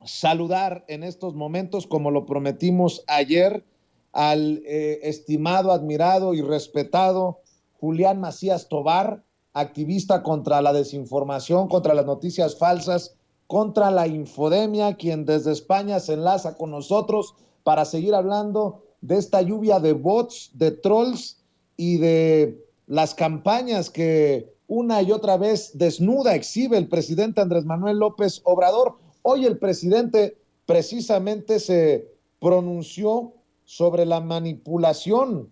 saludar en estos momentos, como lo prometimos ayer, al estimado, admirado y respetado Julián Macías Tobar, activista contra la desinformación, contra las noticias falsas, contra la infodemia, quien desde España se enlaza con nosotros para seguir hablando de esta lluvia de bots, de trolls y de las campañas que una y otra vez desnuda exhibe el presidente Andrés Manuel López Obrador. Hoy el presidente precisamente se pronunció sobre la manipulación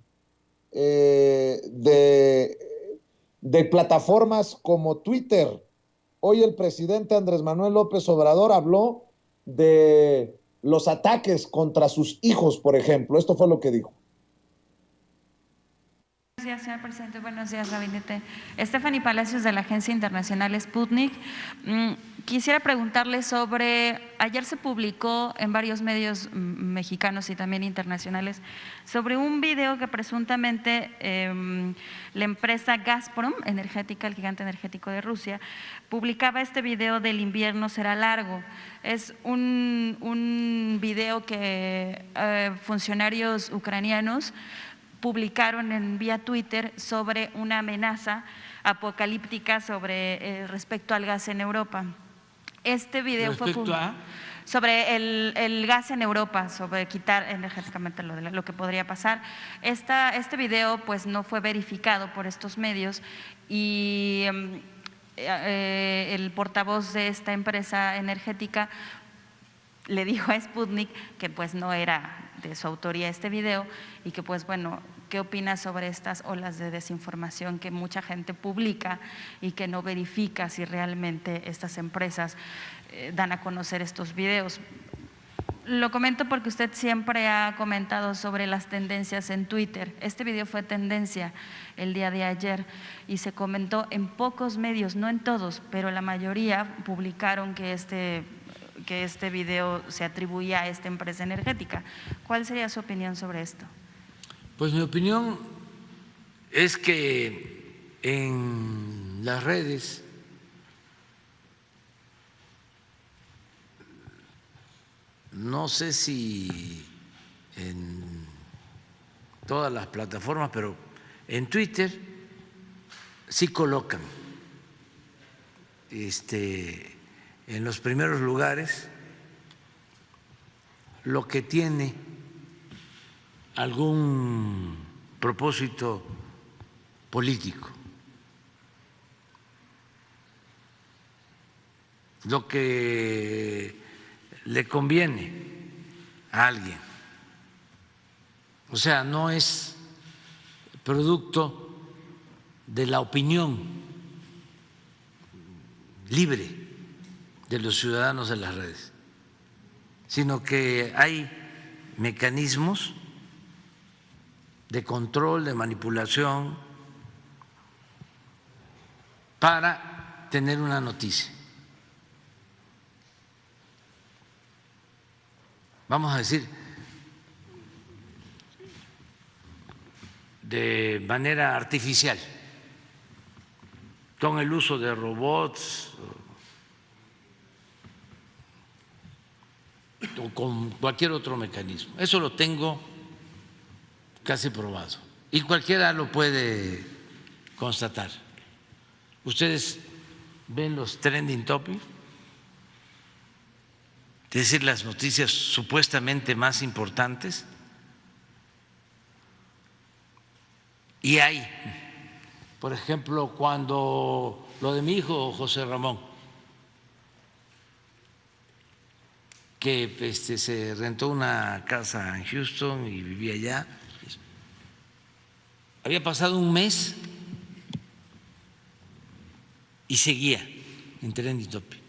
de plataformas como Twitter. Hoy el presidente Andrés Manuel López Obrador habló de los ataques contra sus hijos, por ejemplo. Esto fue lo que dijo. Buenos días, señor presidente. Buenos días, gabinete. Stephanie Palacios, de la Agencia Internacional Sputnik. Quisiera preguntarle sobre, ayer se publicó en varios medios mexicanos y también internacionales, sobre un video que presuntamente la empresa Gazprom energética, el gigante energético de Rusia, publicaba este video del invierno será largo. Es un video que funcionarios ucranianos publicaron en vía Twitter sobre una amenaza apocalíptica sobre respecto al gas en Europa. Este video fue sobre el gas en Europa, sobre quitar energéticamente lo que podría pasar. Este video pues no fue verificado por estos medios y el portavoz de esta empresa energética le dijo a Sputnik que pues no era de su autoría este video y que pues bueno, ¿qué opina sobre estas olas de desinformación que mucha gente publica y que no verifica si realmente estas empresas dan a conocer estos videos? Lo comento porque usted siempre ha comentado sobre las tendencias en Twitter. Este video fue tendencia el día de ayer y se comentó en pocos medios, no en todos, pero la mayoría publicaron que este video se atribuía a esta empresa energética. ¿Cuál sería su opinión sobre esto? Pues mi opinión es que en las redes no sé si en todas las plataformas, pero en Twitter sí colocan en los primeros lugares lo que tiene algún propósito político, lo que le conviene a alguien. O sea, no es producto de la opinión libre de los ciudadanos en las redes, sino que hay mecanismos de control, de manipulación para tener una noticia. Vamos a decir, de manera artificial, con el uso de robots o con cualquier otro mecanismo. Eso lo tengo casi probado y cualquiera lo puede constatar. Ustedes ven los trending topics, es decir, las noticias supuestamente más importantes, y hay, por ejemplo, cuando lo de mi hijo José Ramón, que se rentó una casa en Houston y vivía allá, había pasado un mes y seguía en trending topic.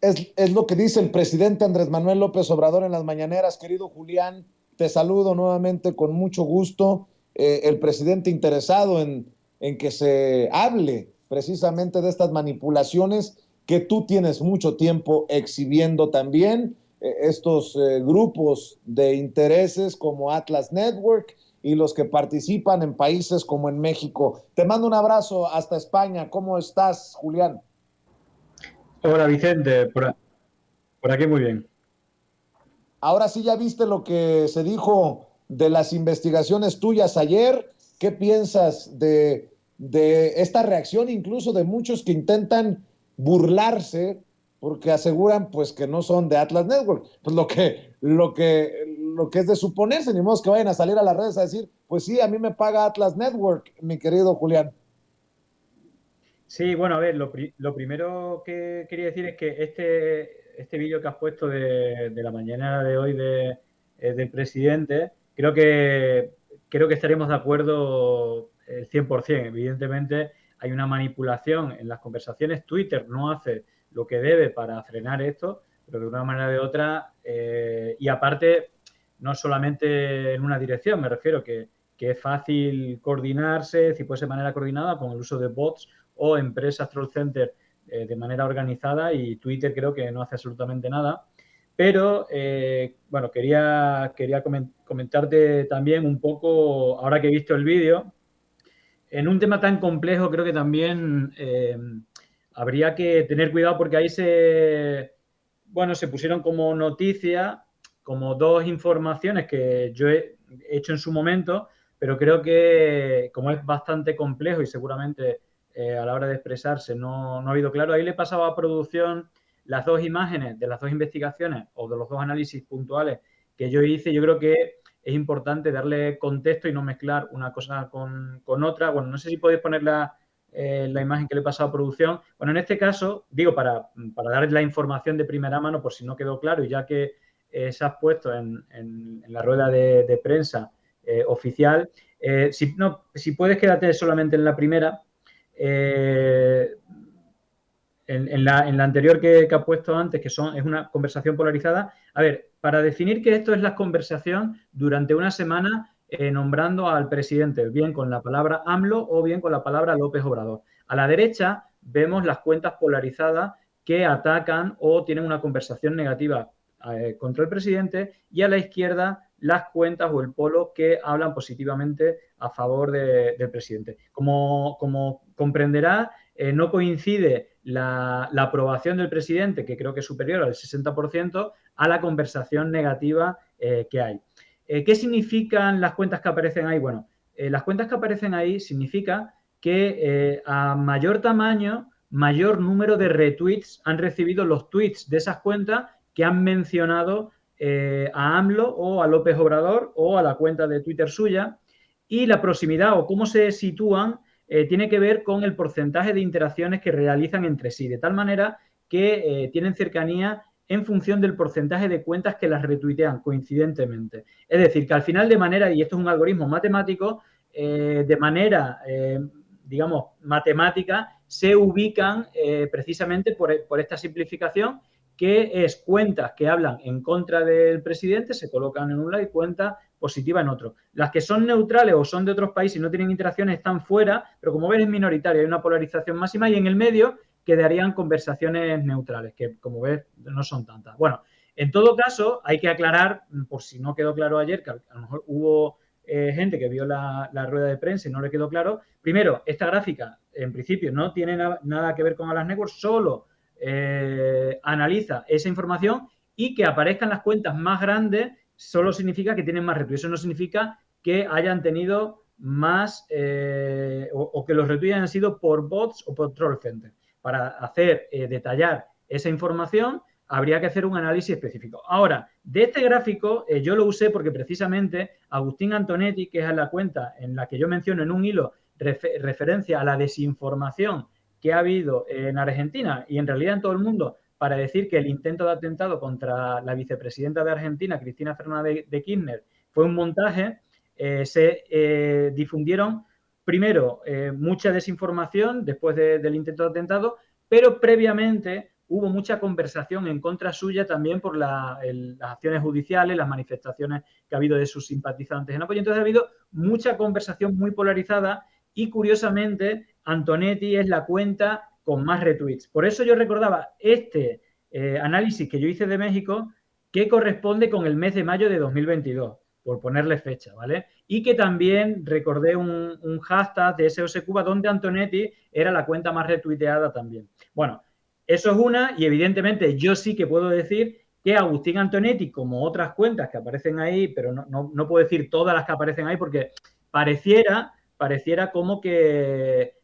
Es lo que dice el presidente Andrés Manuel López Obrador en las mañaneras. Querido Julián, te saludo nuevamente con mucho gusto. El presidente interesado en que se hable precisamente de estas manipulaciones que tú tienes mucho tiempo exhibiendo también, estos grupos de intereses como Atlas Network y los que participan en países como en México. Te mando un abrazo hasta España. ¿Cómo estás, Julián? Hola Vicente, Por aquí muy bien. Ahora sí ya viste lo que se dijo de las investigaciones tuyas ayer. ¿Qué piensas de esta reacción incluso de muchos que intentan burlarse porque aseguran pues que no son de Atlas Network? Pues lo que es de suponerse, ni modo que vayan a salir a las redes a decir, pues sí, a mí me paga Atlas Network, mi querido Julián. Sí, bueno, a ver, lo primero que quería decir es que este vídeo que has puesto de la mañana de hoy del presidente, creo que estaremos de acuerdo el 100%. Evidentemente, hay una manipulación en las conversaciones. Twitter no hace lo que debe para frenar esto, pero de una manera o de otra, y aparte, no solamente en una dirección, me refiero que es fácil coordinarse, si puede ser de manera coordinada, con el uso de bots o empresas troll center de manera organizada, y Twitter creo que no hace absolutamente nada. Pero, bueno, quería comentarte también un poco, ahora que he visto el vídeo, en un tema tan complejo creo que también habría que tener cuidado porque ahí se pusieron como noticia, como dos informaciones que yo he hecho en su momento, pero creo que como es bastante complejo y seguramente a la hora de expresarse no ha habido claro, ahí le pasaba a producción las dos imágenes de las dos investigaciones o de los dos análisis puntuales que yo hice. Yo creo que es importante darle contexto y no mezclar una cosa con otra. Bueno, no sé si podéis poner la imagen que le he pasado a producción. Bueno, en este caso, digo, para dar la información de primera mano, por si no quedó claro, y ya que se ha puesto en la rueda de prensa oficial, si puedes quédate solamente en la primera. En la anterior que ha puesto antes, que es una conversación polarizada. A ver, para definir que esto es la conversación durante una semana nombrando al presidente, bien con la palabra AMLO o bien con la palabra López Obrador. A la derecha vemos las cuentas polarizadas que atacan o tienen una conversación negativa contra el presidente, y a la izquierda las cuentas o el polo que hablan positivamente a favor del presidente. Como comprenderá, no coincide la aprobación del presidente, que creo que es superior al 60%, a la conversación negativa que hay. ¿Qué significan las cuentas que aparecen ahí? Bueno, las cuentas que aparecen ahí significa que a mayor tamaño, mayor número de retweets han recibido los tweets de esas cuentas que han mencionado a AMLO o a López Obrador o a la cuenta de Twitter suya, y la proximidad o cómo se sitúan tiene que ver con el porcentaje de interacciones que realizan entre sí, de tal manera que tienen cercanía en función del porcentaje de cuentas que las retuitean coincidentemente. Es decir, que al final de manera, y esto es un algoritmo matemático, de manera, digamos, matemática, se ubican precisamente por esta simplificación, que es cuentas que hablan en contra del presidente, se colocan en un lado, y cuentas positiva en otro. Las que son neutrales o son de otros países y no tienen interacciones están fuera, pero como ven es minoritaria, hay una polarización máxima, y en el medio quedarían conversaciones neutrales, que como ves no son tantas. Bueno, en todo caso hay que aclarar, por si no quedó claro ayer, que a lo mejor hubo gente que vio la rueda de prensa y no le quedó claro. Primero, esta gráfica en principio no tiene nada que ver con Atlas Network, solo analiza esa información, y que aparezcan las cuentas más grandes solo significa que tienen más retweets. Eso no significa que hayan tenido más o que los retweets hayan sido por bots o por troll center. Para hacer detallar esa información habría que hacer un análisis específico. Ahora, de este gráfico yo lo usé porque precisamente Agustín Antonetti, que es la cuenta en la que yo menciono en un hilo referencia a la desinformación que ha habido en Argentina y en realidad en todo el mundo, para decir que el intento de atentado contra la vicepresidenta de Argentina, Cristina Fernández de Kirchner, fue un montaje. Se difundieron primero mucha desinformación después del intento de atentado, pero previamente hubo mucha conversación en contra suya también por las acciones judiciales, las manifestaciones que ha habido de sus simpatizantes en apoyo. Entonces ha habido mucha conversación muy polarizada, y curiosamente Antonetti es la cuenta con más retweets. Por eso yo recordaba este análisis que yo hice de México, que corresponde con el mes de mayo de 2022, por ponerle fecha, ¿vale? Y que también recordé un hashtag de SOS Cuba donde Antonetti era la cuenta más retuiteada también. Bueno, Eso es una, y evidentemente yo sí que puedo decir que Agustín Antonetti, como otras cuentas que aparecen ahí, pero no puedo decir todas las que aparecen ahí porque pareciera como que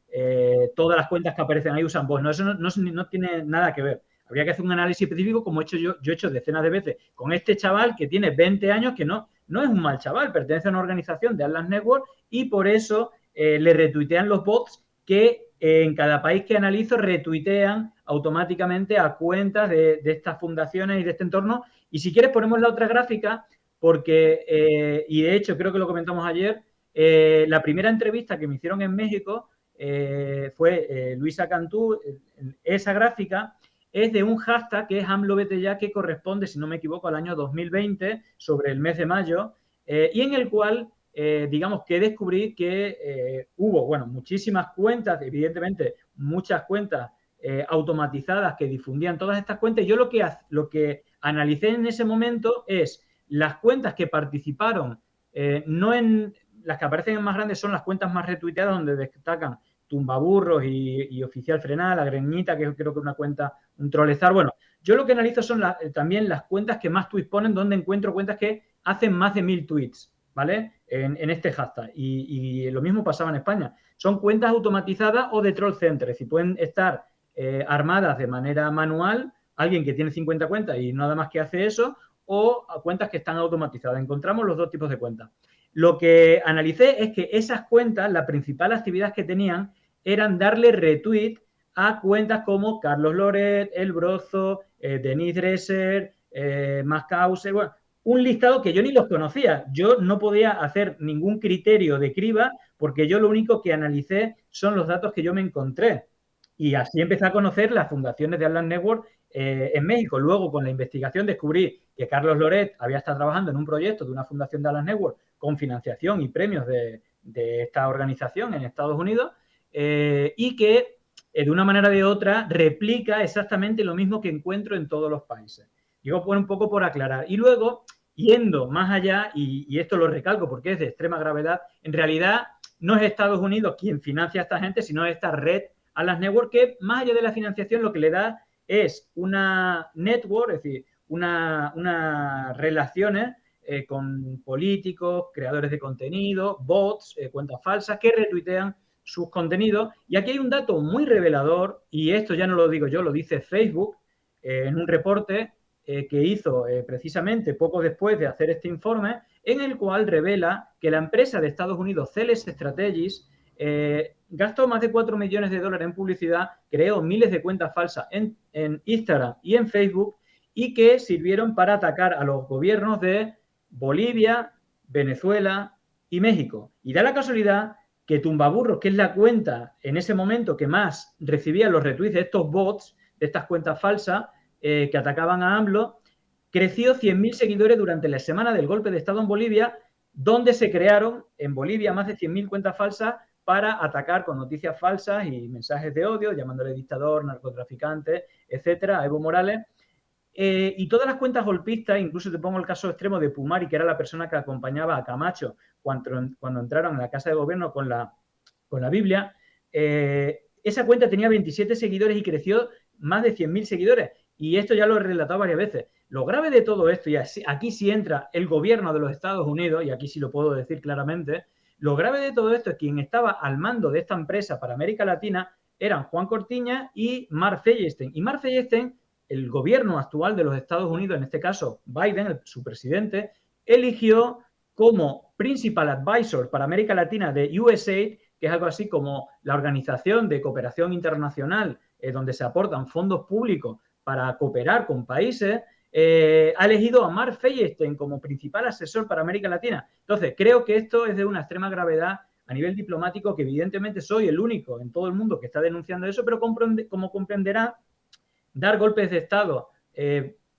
todas las cuentas que aparecen ahí usan bots. No, eso no tiene nada que ver. Habría que hacer un análisis específico como he hecho yo he hecho decenas de veces con este chaval que tiene 20 años, que no es un mal chaval, pertenece a una organización de Atlas Network y por eso le retuitean los bots que en cada país que analizo retuitean automáticamente a cuentas de estas fundaciones y de este entorno. Y si quieres ponemos la otra gráfica porque, y de hecho creo que lo comentamos ayer, la primera entrevista que me hicieron en México fue Luisa Cantú. Esa gráfica es de un hashtag que es AMLOVeteYa, que corresponde, si no me equivoco, al año 2020, sobre el mes de mayo, y en el cual digamos que descubrí que hubo, bueno, muchísimas cuentas, evidentemente muchas cuentas automatizadas que difundían todas estas cuentas. Yo lo que analicé en ese momento es las cuentas que participaron, no en las que aparecen en más grandes son las cuentas más retuiteadas, donde destacan Tumbaburros y Oficial Frenada, La Greñita, que creo que es una cuenta, un trolezar. Bueno, yo lo que analizo son también las cuentas que más tweets ponen, donde encuentro cuentas que hacen más de 1000 tweets, ¿vale? En este hashtag. Y lo mismo pasaba en España. Son cuentas automatizadas o de troll center, es decir, pueden estar armadas de manera manual, alguien que tiene 50 cuentas y nada más que hace eso, o cuentas que están automatizadas. Encontramos los dos tipos de cuentas. Lo que analicé es que esas cuentas, la principal actividad que tenían eran darle retweet a cuentas como Carlos Loret, El Brozo, Denise Dresser, Mascause, bueno, un listado que yo ni los conocía. Yo no podía hacer ningún criterio de criba porque yo lo único que analicé son los datos que yo me encontré. Y así empecé a conocer las fundaciones de Atlas Network en México. Luego, con la investigación, descubrí que Carlos Loret había estado trabajando en un proyecto de una fundación de Atlas Network con financiación y premios de esta organización en Estados Unidos y que de una manera o de otra replica exactamente lo mismo que encuentro en todos los países. Digo, un poco por aclarar. Y luego, yendo más allá, y esto lo recalco porque es de extrema gravedad, en realidad no es Estados Unidos quien financia a esta gente, sino esta red Atlas Network, que más allá de la financiación lo que le da es una network, es decir, unas relaciones con políticos, creadores de contenido, bots, cuentas falsas que retuitean sus contenidos. Y aquí hay un dato muy revelador, y esto ya no lo digo yo, lo dice Facebook en un reporte que hizo precisamente poco después de hacer este informe, en el cual revela que la empresa de Estados Unidos, Celes Strategies, gastó más de 4 millones de dólares en publicidad, creó miles de cuentas falsas en Instagram y en Facebook y que sirvieron para atacar a los gobiernos de Bolivia, Venezuela y México. Y da la casualidad que Tumbaburros, que es la cuenta en ese momento que más recibía los retweets de estos bots, de estas cuentas falsas que atacaban a AMLO, creció 100.000 seguidores durante la semana del golpe de Estado en Bolivia, donde se crearon en Bolivia más de 100.000 cuentas falsas para atacar con noticias falsas y mensajes de odio, llamándole dictador, narcotraficante, etcétera, a Evo Morales. Y todas las cuentas golpistas, incluso te pongo el caso extremo de Pumari, que era la persona que acompañaba a Camacho cuando entraron en la Casa de Gobierno con la Biblia, esa cuenta tenía 27 seguidores y creció más de 100.000 seguidores. Y esto ya lo he relatado varias veces. Lo grave de todo esto, y aquí sí entra el gobierno de los Estados Unidos, y aquí sí lo puedo decir claramente, lo grave de todo esto es que quien estaba al mando de esta empresa para América Latina eran Juan Cortiña y Mark Feyerstein. Y Mark Feyerstein, el gobierno actual de los Estados Unidos, en este caso Biden, su presidente, eligió como principal advisor para América Latina de USAID, que es algo así como la Organización de Cooperación Internacional, donde se aportan fondos públicos para cooperar con países, ha elegido a Mark Feyerstein como principal asesor para América Latina. Entonces, creo que esto es de una extrema gravedad a nivel diplomático, que evidentemente soy el único en todo el mundo que está denunciando eso, pero como comprenderá, dar golpes de Estado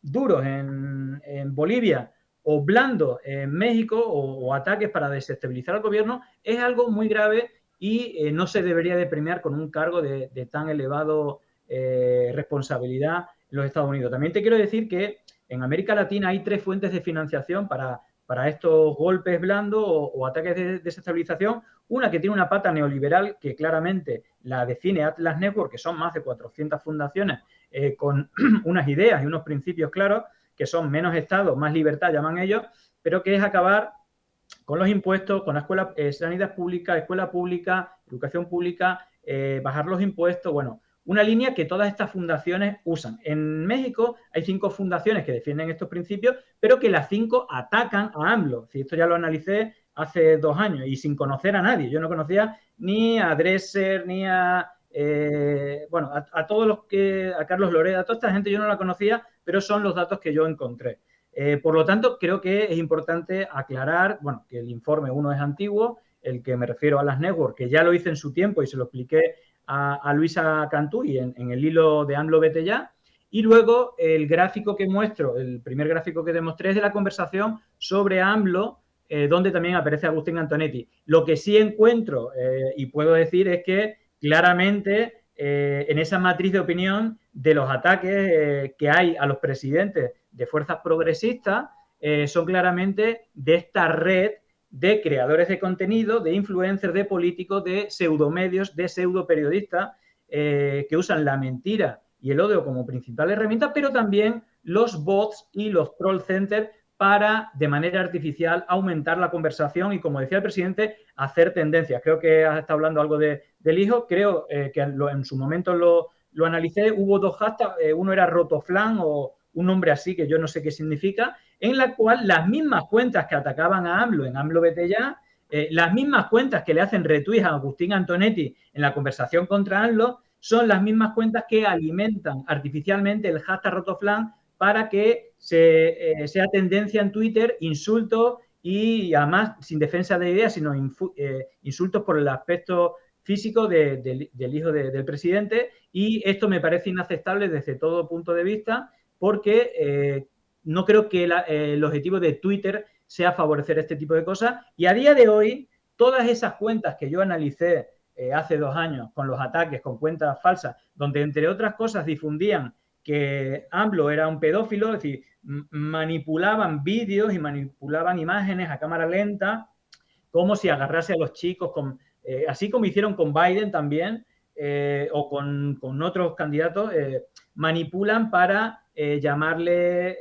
duros en Bolivia o blandos en México o ataques para desestabilizar al gobierno es algo muy grave y no se debería de premiar con un cargo de tan elevado responsabilidad en los Estados Unidos. También te quiero decir que en América Latina hay 3 fuentes de financiación para estos golpes blandos o ataques de desestabilización. Una que tiene una pata neoliberal que claramente la define Atlas Network, que son más de 400 fundaciones con unas ideas y unos principios claros, que son menos Estado, más libertad, llaman ellos, pero que es acabar con los impuestos, con la escuela, sanidad pública, escuela pública, educación pública, bajar los impuestos, bueno, una línea que todas estas fundaciones usan. En México hay 5 fundaciones que defienden estos principios, pero que las 5 atacan a AMLO. Si esto ya lo analicé hace 2 años y sin conocer a nadie. Yo no conocía ni a Dresser, ni a todos los que, a Carlos Loret, a toda esta gente yo no la conocía, pero son los datos que yo encontré. Por lo tanto, creo que es importante aclarar, bueno, que el informe uno es antiguo, el que me refiero a las networks, que ya lo hice en su tiempo y se lo expliqué a Luisa Cantú en el hilo de AMLO Vete Ya, y luego el gráfico que muestro, el primer gráfico que demostré es de la conversación sobre AMLO, donde también aparece Agustín Antonetti. Lo que sí encuentro y puedo decir es que claramente en esa matriz de opinión de los ataques que hay a los presidentes de fuerzas progresistas son claramente de esta red de creadores de contenido, de influencers, de políticos, de pseudomedios, de pseudoperiodistas que usan la mentira y el odio como principal herramienta, pero también los bots y los troll centers para, de manera artificial, aumentar la conversación y, como decía el presidente, hacer tendencias. Creo que has estado hablando algo del hijo, creo que en su momento lo analicé, hubo 2 hashtags, uno era Rotoflan o un nombre así que yo no sé qué significa, en la cual las mismas cuentas que atacaban a AMLO en AMLO Vete Ya, las mismas cuentas que le hacen retweets a Agustín Antonetti en la conversación contra AMLO, son las mismas cuentas que alimentan artificialmente el hashtag Rotoflan para que sea tendencia en Twitter, insultos y además sin defensa de ideas, sino insultos por el aspecto físico del hijo del presidente, y esto me parece inaceptable desde todo punto de vista porque no creo que el objetivo de Twitter sea favorecer este tipo de cosas, y a día de hoy todas esas cuentas que yo analicé hace 2 años con los ataques, con cuentas falsas, donde entre otras cosas difundían que AMLO era un pedófilo, es decir, manipulaban vídeos y manipulaban imágenes a cámara lenta, como si agarrase a los chicos, así como hicieron con Biden también, o con otros candidatos, manipulan para llamarle,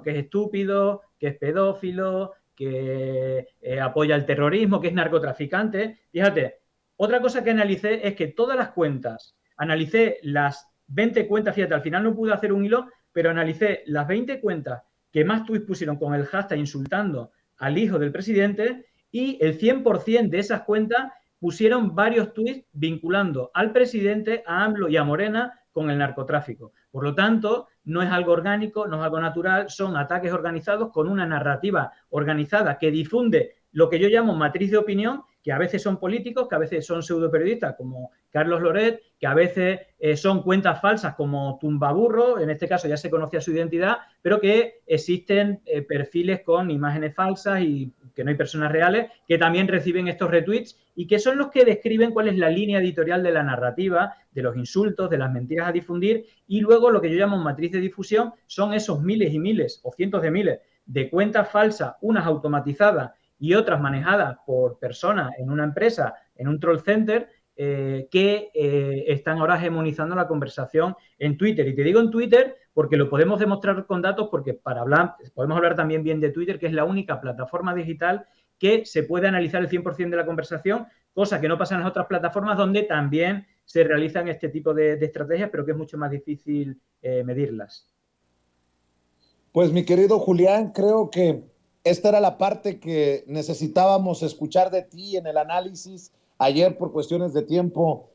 que es estúpido, que es pedófilo, que apoya el terrorismo, que es narcotraficante. Fíjate, otra cosa que analicé es que todas las cuentas, analicé las 20 cuentas, fíjate, al final no pude hacer un hilo, pero analicé las 20 cuentas que más tweets pusieron con el hashtag insultando al hijo del presidente, y el 100% de esas cuentas pusieron varios tweets vinculando al presidente, a AMLO y a Morena con el narcotráfico. Por lo tanto, no es algo orgánico, no es algo natural, son ataques organizados con una narrativa organizada que difunde lo que yo llamo matriz de opinión, que a veces son políticos, que a veces son pseudoperiodistas como Carlos Loret, que a veces son cuentas falsas como Tumbaburro, en este caso ya se conocía su identidad, pero que existen perfiles con imágenes falsas y que no hay personas reales, que también reciben estos retweets y que son los que describen cuál es la línea editorial de la narrativa, de los insultos, de las mentiras a difundir, y luego lo que yo llamo matriz de difusión son esos miles y miles o cientos de miles de cuentas falsas, unas automatizadas y otras manejadas por personas en una empresa, en un troll center, que están ahora hegemonizando la conversación en Twitter. Y te digo en Twitter porque lo podemos demostrar con datos, porque podemos hablar también bien de Twitter, que es la única plataforma digital que se puede analizar el 100% de la conversación, cosa que no pasa en las otras plataformas donde también se realizan este tipo de estrategias, pero que es mucho más difícil medirlas. Pues mi querido Julián, creo que esta era la parte que necesitábamos escuchar de ti en el análisis. Ayer, por cuestiones de tiempo,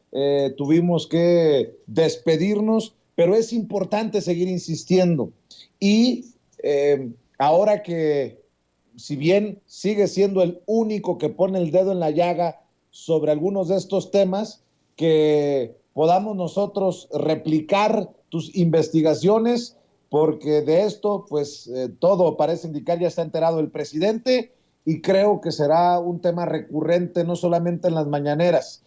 tuvimos que despedirnos, pero es importante seguir insistiendo. Y ahora que, si bien sigue siendo el único que pone el dedo en la llaga sobre algunos de estos temas, que podamos nosotros replicar tus investigaciones, porque de esto, pues, todo parece indicar, ya está enterado el presidente, y creo que será un tema recurrente no solamente en las mañaneras.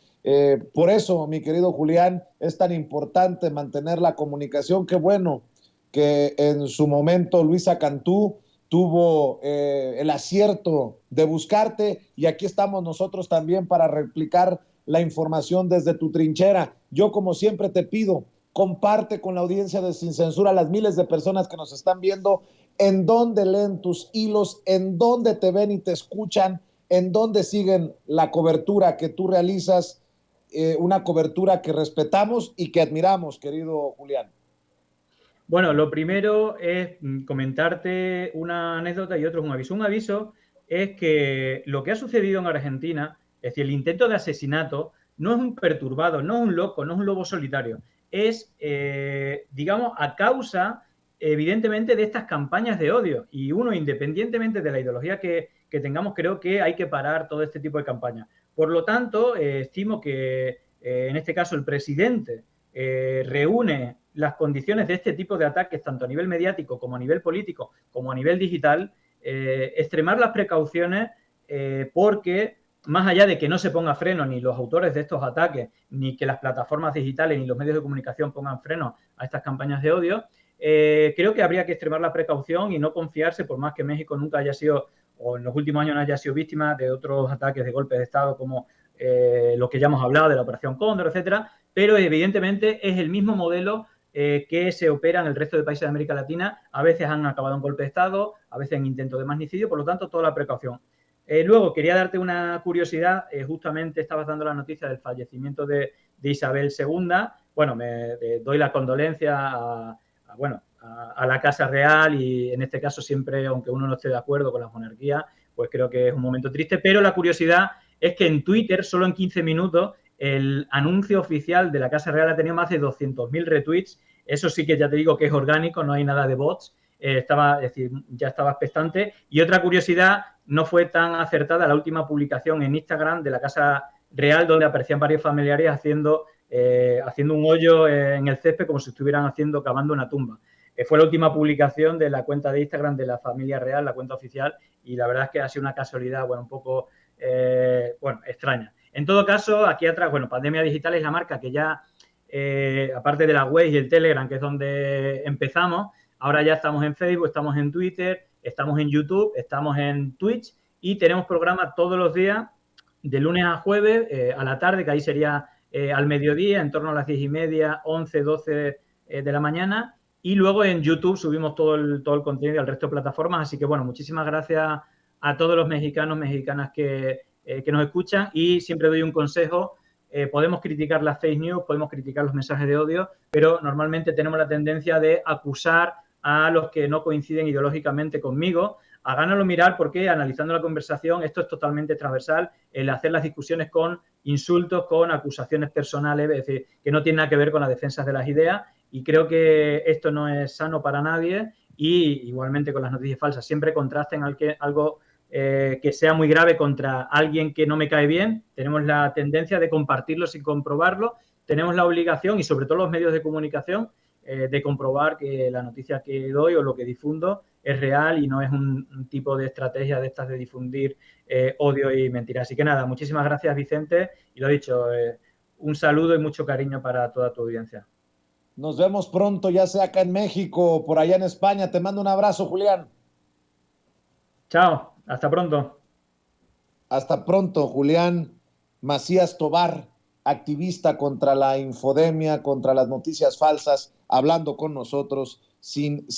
Por eso, mi querido Julián, es tan importante mantener la comunicación. Qué bueno que en su momento Luisa Cantú tuvo el acierto de buscarte, y aquí estamos nosotros también para replicar la información desde tu trinchera. Yo, como siempre, te pido comparte con la audiencia de Sin Censura, las miles de personas que nos están viendo, en dónde leen tus hilos, en dónde te ven y te escuchan, en dónde siguen la cobertura que tú realizas, una cobertura que respetamos y que admiramos, querido Julián. Bueno, lo primero es comentarte una anécdota y otro es un aviso. Un aviso es que lo que ha sucedido en Argentina, es decir, el intento de asesinato, no es un perturbado, no es un loco, no es un lobo solitario. Es, digamos, a causa, evidentemente, de estas campañas de odio. Y uno, independientemente de la ideología que tengamos, creo que hay que parar todo este tipo de campañas. Por lo tanto, estimo que, en este caso, el presidente reúne las condiciones de este tipo de ataques, tanto a nivel mediático como a nivel político, como a nivel digital, extremar las precauciones porque más allá de que no se ponga freno ni los autores de estos ataques, ni que las plataformas digitales ni los medios de comunicación pongan freno a estas campañas de odio, creo que habría que extremar la precaución y no confiarse, por más que México nunca haya sido, o en los últimos años no haya sido víctima de otros ataques de golpes de Estado como los que ya hemos hablado de la Operación Cóndor, etcétera, pero evidentemente es el mismo modelo que se opera en el resto de países de América Latina. A veces han acabado en golpe de Estado, a veces en intentos de magnicidio, por lo tanto, toda la precaución. Luego, quería darte una curiosidad. Justamente estabas dando la noticia del fallecimiento de Isabel II. Bueno, me doy la condolencia a la Casa Real y, en este caso, siempre, aunque uno no esté de acuerdo con la monarquía, pues creo que es un momento triste. Pero la curiosidad es que en Twitter, solo en 15 minutos, el anuncio oficial de la Casa Real ha tenido más de 200.000 retweets. Eso sí que ya te digo que es orgánico, no hay nada de bots. Es decir, ya estaba expectante. Y otra curiosidad, no fue tan acertada la última publicación en Instagram de la Casa Real, donde aparecían varios familiares haciendo un hoyo en el césped como si estuvieran cavando una tumba. Fue la última publicación de la cuenta de Instagram de la familia real, la cuenta oficial, y la verdad es que ha sido una casualidad, un poco extraña. En todo caso, aquí atrás, Pandemia Digital es la marca que ya, aparte de la web y el Telegram, que es donde empezamos, ahora ya estamos en Facebook, estamos en Twitter, estamos en YouTube, estamos en Twitch y tenemos programas todos los días, de lunes a jueves, a la tarde, que ahí sería al mediodía, en torno a las 10:30, 11, 12 de la mañana. Y luego en YouTube subimos todo el contenido al resto de plataformas. Así que, muchísimas gracias a todos los mexicanos, mexicanas que nos escuchan, y siempre doy un consejo. Podemos criticar las fake news, podemos criticar los mensajes de odio, pero normalmente tenemos la tendencia de acusar a los que no coinciden ideológicamente conmigo. Háganoslo mirar porque, analizando la conversación, esto es totalmente transversal, el hacer las discusiones con insultos, con acusaciones personales, es decir, que no tiene nada que ver con la defensa de las ideas, y creo que esto no es sano para nadie. Y igualmente con las noticias falsas, siempre contrasten algo que sea muy grave contra alguien que no me cae bien. Tenemos la tendencia de compartirlo sin comprobarlo. Tenemos la obligación, y sobre todo los medios de comunicación, de comprobar que la noticia que doy o lo que difundo es real y no es un tipo de estrategia de estas de difundir odio y mentiras. Así que nada, muchísimas gracias, Vicente, y lo dicho, un saludo y mucho cariño para toda tu audiencia. Nos vemos pronto, ya sea acá en México o por allá en España. Te mando un abrazo, Julián. Chao, hasta pronto. Hasta pronto, Julián Macías Tobar, activista contra la infodemia, contra las noticias falsas, hablando con nosotros sin